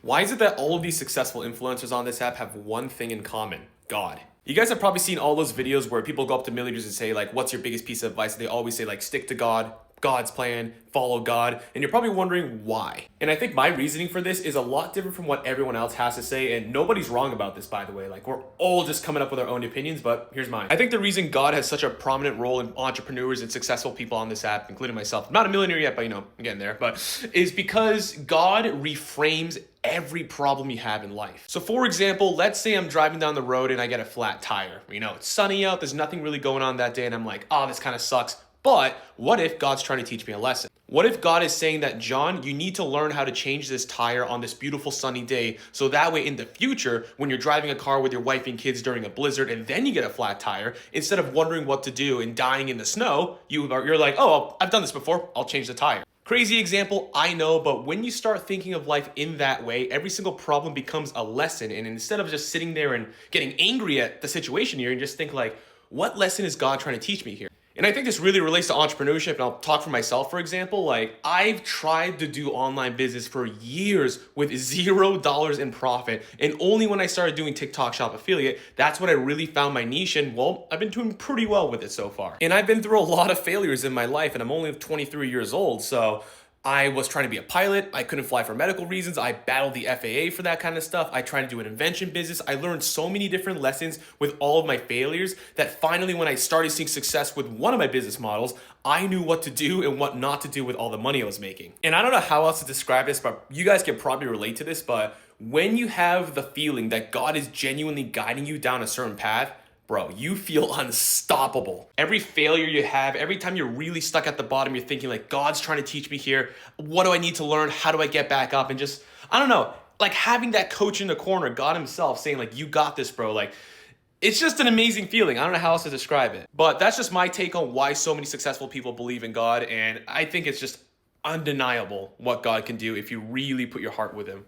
Why is it that all of these successful influencers on this app have one thing in common? God. You guys have probably seen all those videos where people go up to millionaires and say like, what's your biggest piece of advice? They always say like, stick to God, God's plan, follow God. And you're probably wondering why. And I think my reasoning for this is a lot different from what everyone else has to say. And nobody's wrong about this, by the way. Like, we're all just coming up with our own opinions, but here's mine. I think the reason God has such a prominent role in entrepreneurs and successful people on this app, including myself, I'm not a millionaire yet, but I'm getting there, but is because God reframes every problem you have in life. So for example, let's say I'm driving down the road and I get a flat tire. It's sunny out, there's nothing really going on that day, and I'm like, oh, this kind of sucks. But what if God's trying to teach me a lesson? What if God is saying that, John, you need to learn how to change this tire on this beautiful sunny day, so that way in the future, when you're driving a car with your wife and kids during a blizzard and then you get a flat tire, instead of wondering what to do and dying in the snow, you're like, oh, I've done this before, I'll change the tire. Crazy example, I know, but when you start thinking of life in that way, every single problem becomes a lesson. And instead of just sitting there and getting angry at the situation here, and just think like, what lesson is God trying to teach me here? And I think this really relates to entrepreneurship, and I'll talk for myself, for example. Like, I've tried to do online business for years with $0 in profit, and only when I started doing TikTok Shop affiliate, that's when I really found my niche, and well, I've been doing pretty well with it so far. And I've been through a lot of failures in my life, and I'm only 23 years old, so I was trying to be a pilot. I couldn't fly for medical reasons. I battled the FAA for that kind of stuff. I tried to do an invention business. I learned so many different lessons with all of my failures that finally when I started seeing success with one of my business models, I knew what to do and what not to do with all the money I was making. And I don't know how else to describe this, but you guys can probably relate to this, but when you have the feeling that God is genuinely guiding you down a certain path, bro, you feel unstoppable. Every failure you have, every time you're really stuck at the bottom, you're thinking like, God's trying to teach me here. What do I need to learn? How do I get back up? And just, I don't know, like having that coach in the corner, God himself saying like, you got this, bro. Like, it's just an amazing feeling. I don't know how else to describe it. But that's just my take on why so many successful people believe in God. And I think it's just undeniable what God can do if you really put your heart with him.